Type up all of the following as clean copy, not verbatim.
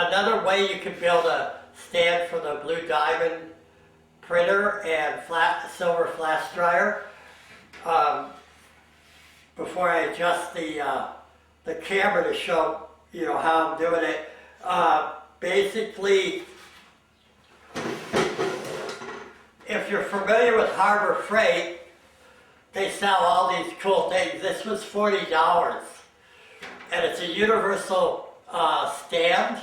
another way you can build a stand for the Blue Diamond printer and silver flash dryer. Before I adjust the camera to show how I'm doing it, basically, if you're familiar with Harbor Freight, they sell all these cool things. This was $40, and it's a universal stand,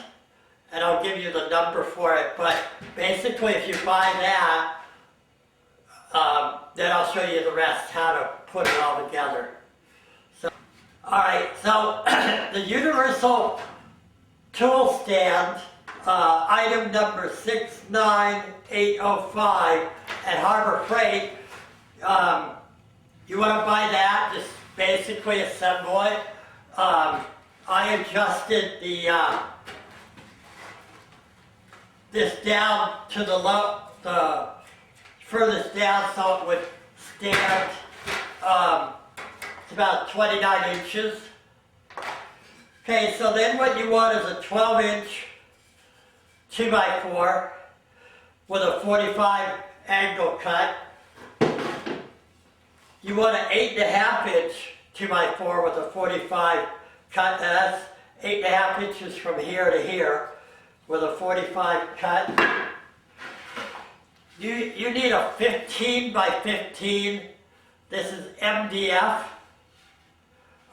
and I'll give you the number for it. But basically, if you buy that, then I'll show you the rest, how to put it all together. So, all right, so the universal tool stand, item number 69805 at Harbor Freight. You want to buy that, just basically assemble it. I adjusted this down to the furthest down so it would stand. It's about 29 inches. Okay, so then what you want is a 12-inch 2x4 with a 45 angle cut. You want an 8.5-inch 2x4 with a 45 cut. That's 8.5 inches from here to here with a 45 cut. You need a 15 by 15. This is MDF.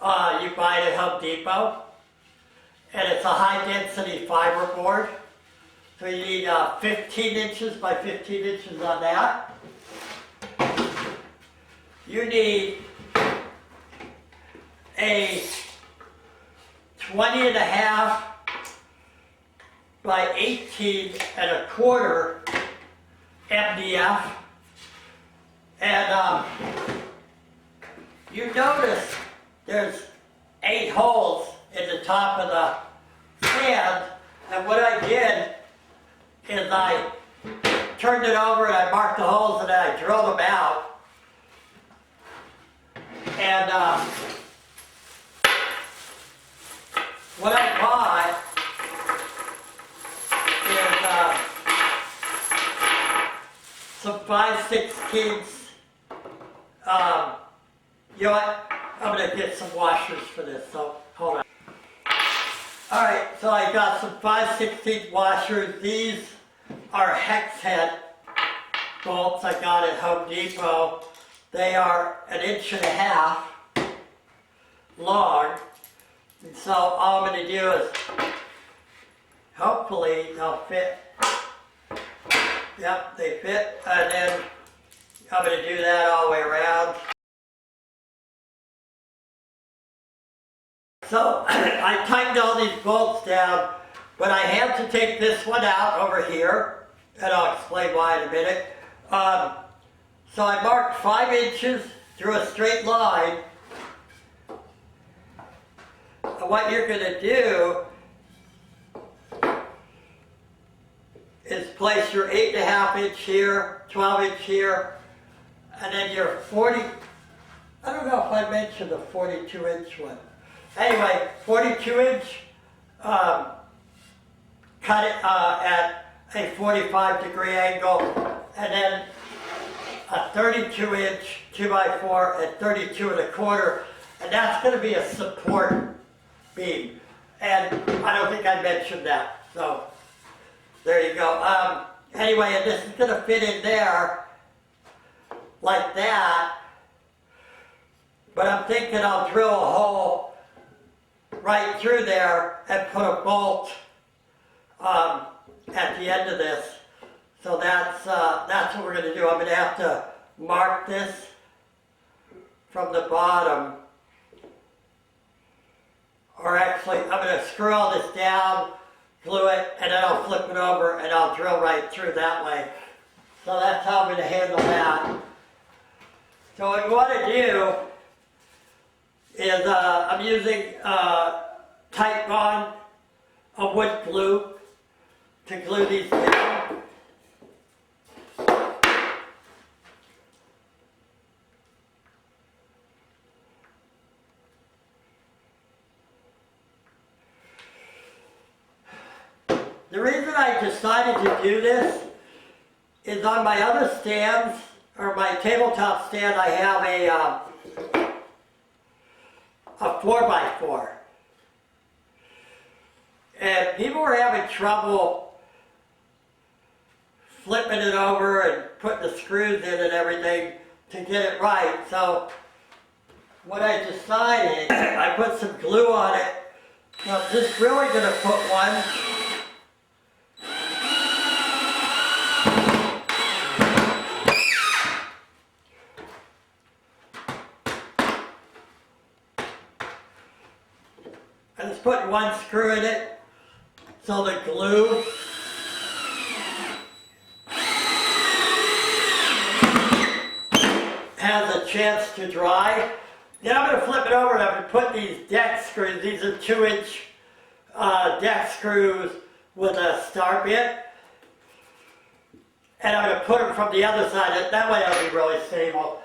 You buy it at Home Depot. And it's a high density fiber board. So you need 15 inches by 15 inches on that. You need a 20.5 by 18.25 MDF. And you notice there's 8 holes in the top of the stand, and what I did is I turned it over and I marked the holes and I drilled them out. And what I bought is some 5/16. You know what? I'm going to get some washers for this, so hold on. Alright, so I got some 5/16 washers. These are hex head bolts I got at Home Depot. They are 1.5 inches long. And so all I'm going to do is, hopefully they'll fit. Yep, they fit. And then I'm going to do that all the way around. So I tightened all these bolts down, but I had to take this one out over here, and I'll explain why in a minute. So I marked 5 inches through a straight line. And what you're going to do is place your 8.5 inch here, 12 inch here, and then your 40, I don't know if I mentioned the 42 inch one. Anyway, 42 inch, cut it at a 45-degree angle, and then a 32 inch 2x4 at 32.25, and that's going to be a support beam. And I don't think I mentioned that, so there you go. Anyway, and this is going to fit in there like that, but I'm thinking I'll drill a hole right through there and put a bolt at the end of this. So that's what we're going to do. I'm going to have to mark this from the bottom. Or actually, I'm going to screw all this down, glue it, and then I'll flip it over and I'll drill right through that way. So that's how I'm going to handle that. So what we want to do is I'm using Titebond, a wood glue, to glue these down. The reason I decided to do this is on my other stands, or my tabletop stand, I have a 4x4. And people were having trouble flipping it over and putting the screws in and everything to get it right. So what I decided, I put some glue on it. Now I'm just really going to put one. I'm just putting one screw in it so the glue has a chance to dry. Then I'm going to flip it over and I'm going to put these deck screws. These are 2-inch deck screws with a star bit. And I'm going to put them from the other side. That way it'll be really stable.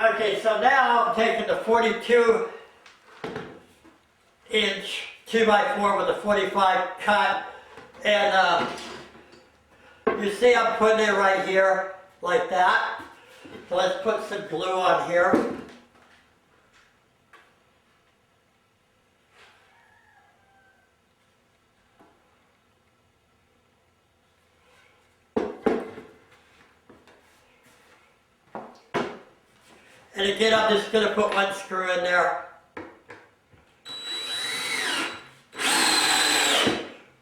Okay, so now I'm taking the 42-inch 2x4 with a 45 cut. And you see I'm putting it right here like that. So let's put some glue on here. And again, I'm just going to put one screw in there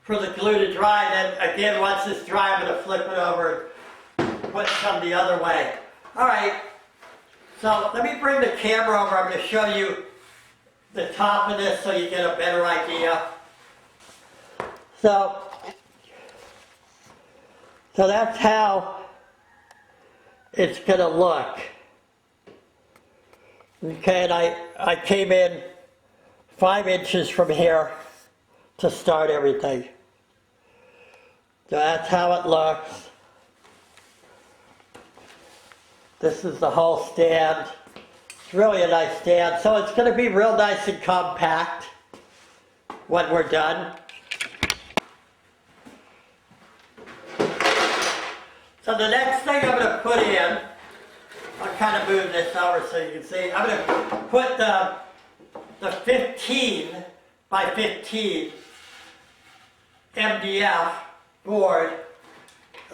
for the glue to dry. And then again, once it's dry, I'm going to flip it over and put some the other way. All right, so let me bring the camera over. I'm going to show you the top of this so you get a better idea. So that's how it's going to look. Okay, and I came in 5 inches from here to start everything. So that's how it looks. This is the whole stand. It's really a nice stand. So it's going to be real nice and compact when we're done. So the next thing I'm going to put in, I'll kind of move this over so you can see. I'm going to put the 15 by 15 MDF board.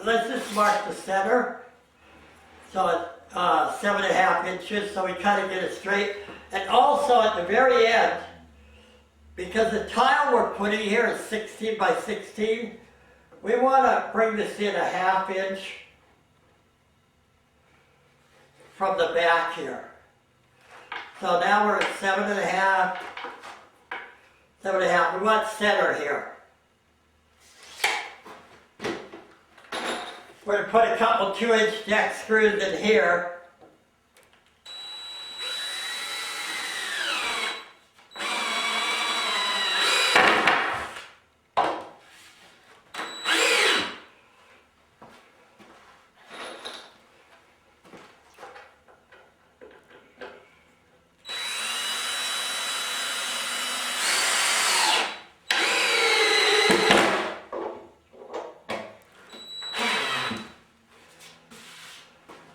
Let's just mark the center. So it's 7.5 inches, so we kind of get it straight. And also at the very end, because the tile we're putting here is 16 by 16, we want to bring this in 1/2 inch from the back here. So now we're at 7.5, 7.5. We want center here. We're going to put a couple 2-inch deck screws in here.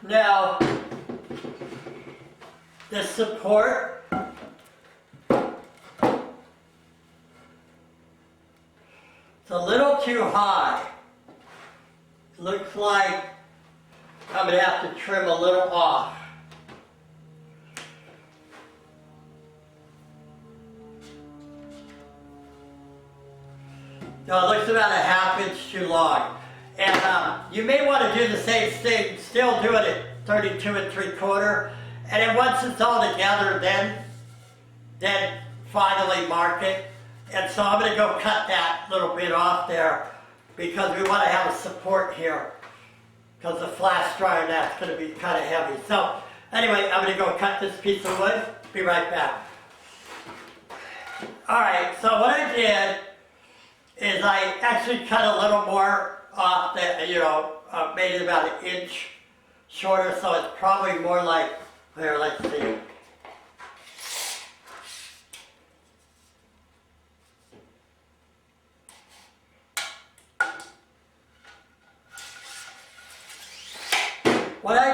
Now, the support, it's a little too high. Looks like I'm going to have to trim a little off. So it looks about 1/2 inch too long. And you may want to do the same thing, still do it at 32 3/4. And then once it's all together, then finally mark it. And so I'm going to go cut that little bit off there because we want to have a support here. Because the flash dryer, that's going to be kind of heavy. So anyway, I'm going to go cut this piece of wood. Be right back. Alright, so what I did is I actually cut a little more off that, made it about 1 inch shorter, so it's probably more like, here, let's see.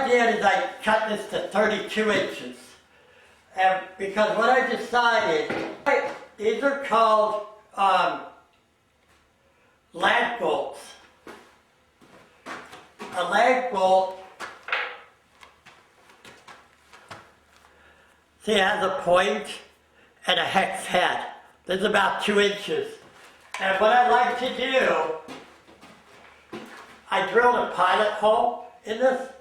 I did is I cut this to 32 inches. And because what I decided, these are called lag bolts. A lag bolt, see, it has a point and a hex head. This is about 2 inches. And what I like to do, I drilled a pilot hole in this.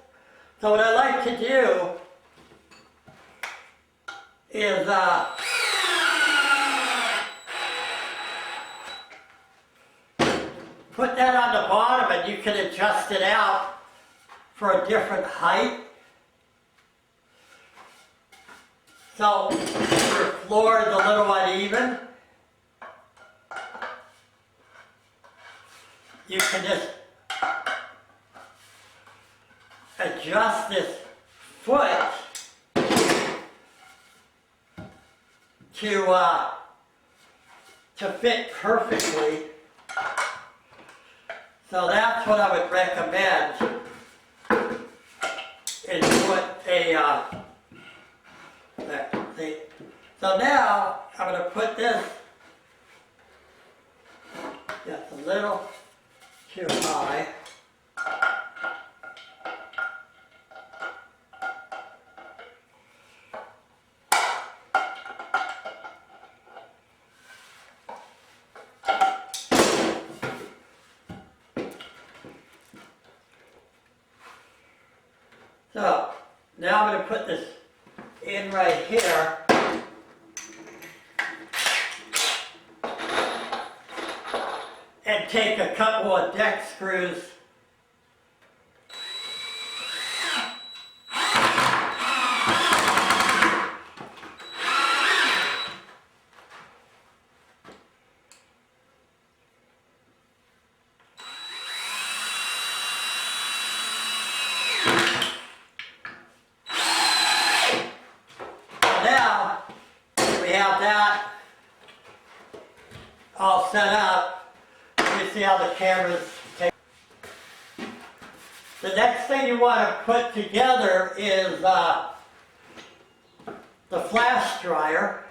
So what I like to do is put that on the bottom, and you can adjust it out for a different height. So your floor is a little uneven. You can just adjust this foot to fit perfectly. So that's what I would recommend, is put a, see. So now I'm going to put this just a little too high. So now I'm going to put this in right here. And take a couple of deck screws . Now we have that all set up. You see how the cameras take. The next thing you want to put together is the flash dryer.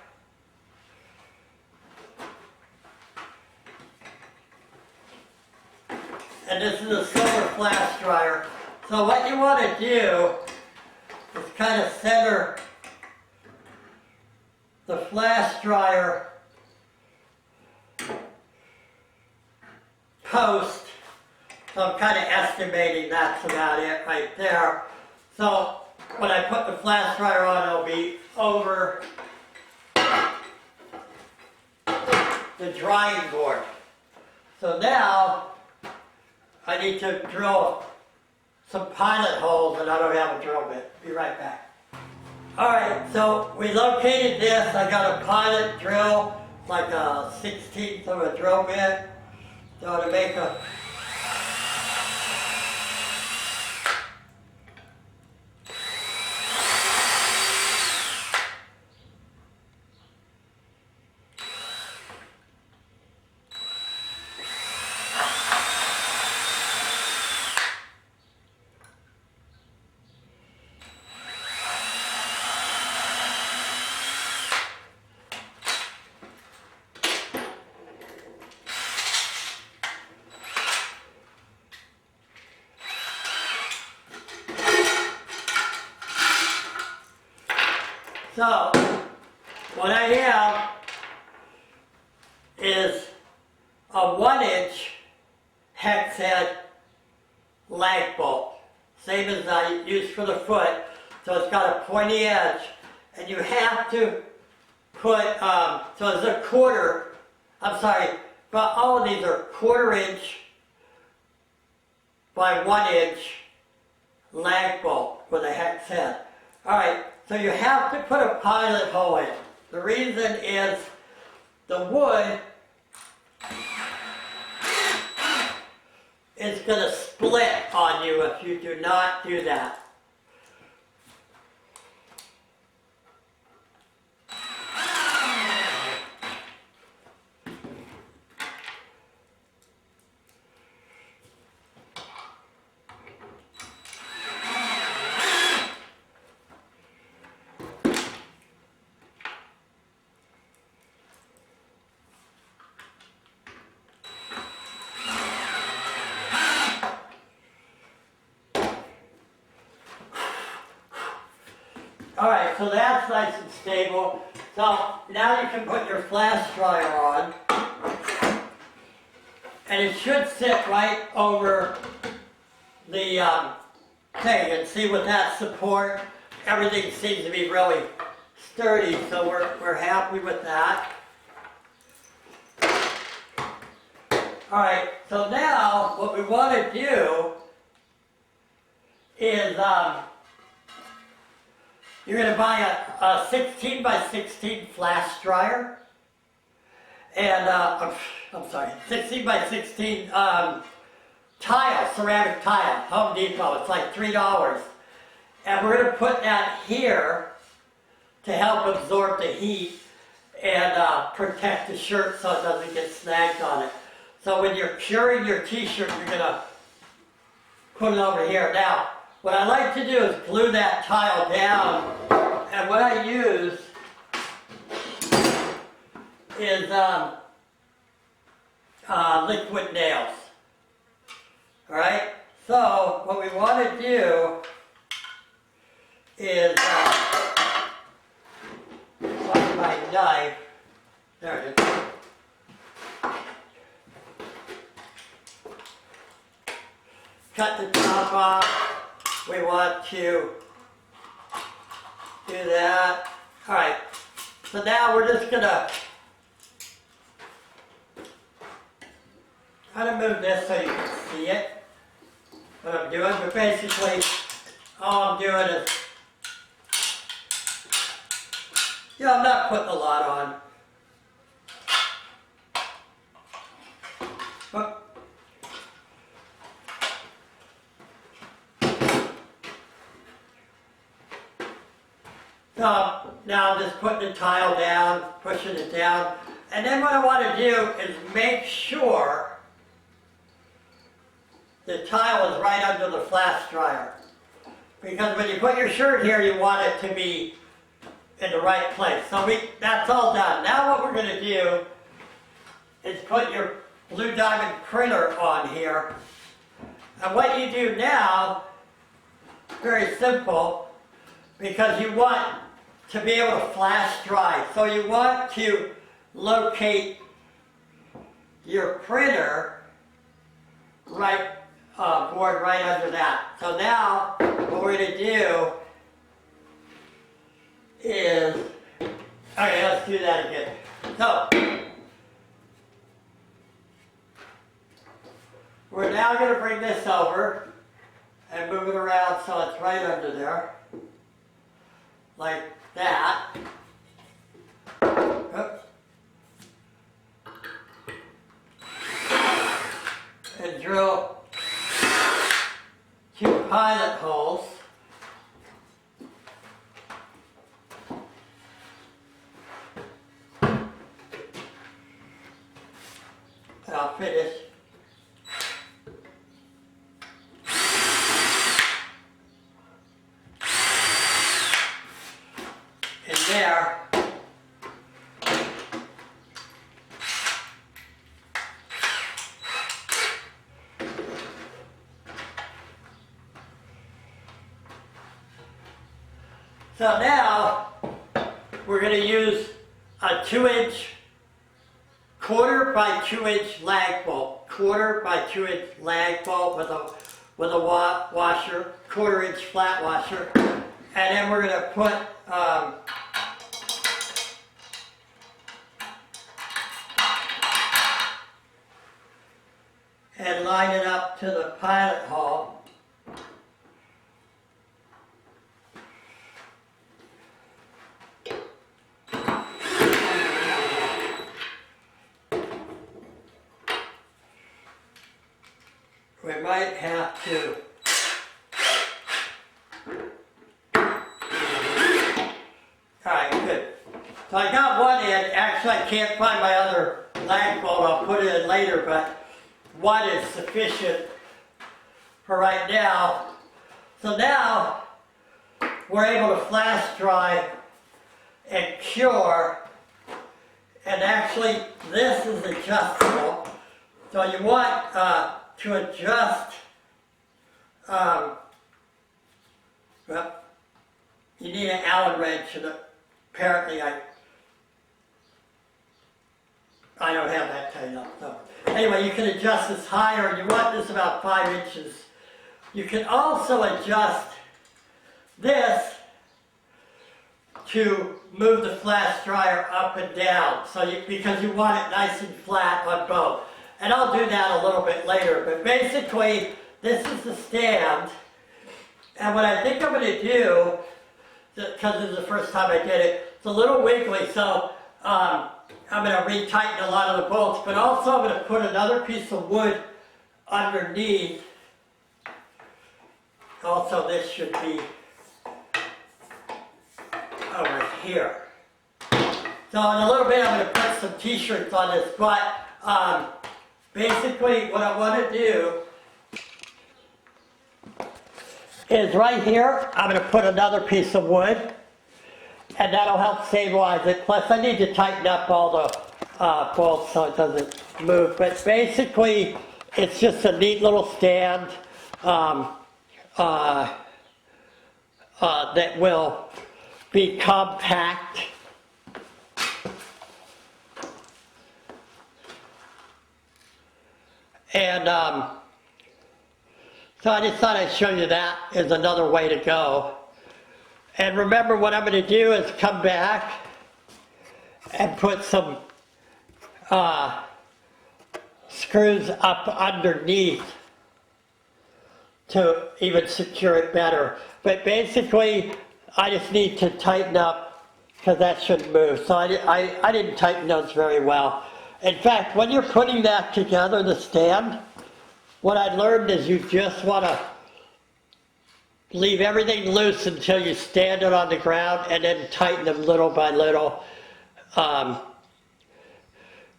And this is a silver flash dryer. So what you want to do is kind of center the flash dryer post. So I'm kind of estimating that's about it right there. So when I put the flash dryer on, it'll be over the drying board. So now I need to drill some pilot holes, and I don't have a drill bit. Be right back. Alright, so we located this. I got a pilot drill, like a 1/16 of a drill bit. So to make a So, what I have is a 1-inch hex head lag bolt, same as I used for the foot. So it's got a pointy edge, and you have to put, so it's a but all of these are 1/4 inch by 1 inch lag bolt with a hex head. Alright, so you have to put a pilot hole in. The reason is the wood is going to split on you if you do not do that. All right, so that's nice and stable. So now you can put your flash dryer on. And it should sit right over the thing. And see with that support, everything seems to be really sturdy, so we're happy with that. All right, so now what we want to do is you're going to buy a 16 by 16 flash dryer, and I'm sorry, 16 by 16 tile, ceramic tile, Home Depot. It's like $3, and we're going to put that here to help absorb the heat and protect the shirt so it doesn't get snagged on it. So when you're curing your t-shirt, you're going to put it over here. Now, what I like to do is glue that tile down, and what I use is liquid nails. All right? So what we want to do is find my knife. There it is. Cut the top off. We want to do that. All right. So now we're just gonna kind of move this so you can see it. What I'm doing, but basically all I'm doing is, I'm not putting a lot on. But so now I'm just putting the tile down, pushing it down, and then what I want to do is make sure the tile is right under the flash dryer. Because when you put your shirt here, you want it to be in the right place. So that's all done. Now what we're going to do is put your Blue Diamond printer on here. And what you do now, very simple, because you want to be able to flash dry. So you want to locate your printer board right under that. So now what we're going to do is, okay, let's do that again. So we're now going to bring this over and move it around so it's right under there, like that. Oops. And drill 2 pilot holes. And I'll finish. In there. So now we're going to use a 2-inch, 1/4 by 2-inch lag bolt, 1/4 by 2-inch lag bolt with a washer, 1/4 inch flat washer, and then we're going to put and line it up to the pilot hole. We might have to alright, good. So I got one in. Actually, I can't find my other lag bolt. I'll put it in later, but one is sufficient for right now. So now we're able to flash dry and cure. And actually, this is adjustable. So you want to adjust, you need an Allen wrench, and apparently I don't have that tight up. So anyway, you can adjust this higher. You want this about 5 inches. You can also adjust this to move the flash dryer up and down, because you want it nice and flat on both. And I'll do that a little bit later, but basically this is the stand, and what I think I'm going to do, because this is the first time I did it, it's a little wiggly, so I'm going to retighten a lot of the bolts, but also I'm going to put another piece of wood underneath. Also, this should be over here. So in a little bit I'm going to put some t-shirts on this, but basically what I want to do is right here I'm going to put another piece of wood, and that'll help stabilize it. Plus I need to tighten up all the bolts so it doesn't move, but basically it's just a neat little stand that will be compact. And so I just thought I'd show you that as another way to go. And remember, what I'm going to do is come back and put some screws up underneath to even secure it better. But basically, I just need to tighten up because that shouldn't move. So I didn't tighten those very well. In fact, when you're putting that together, the stand, what I learned is you just want to leave everything loose until you stand it on the ground and then tighten them little by little.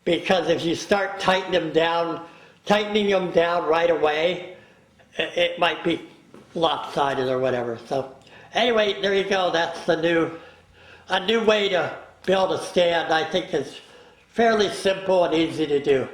Because if you start tightening them down right away, it might be lopsided or whatever. So anyway, there you go. That's a new way to build a stand. I think it's fairly simple and easy to do.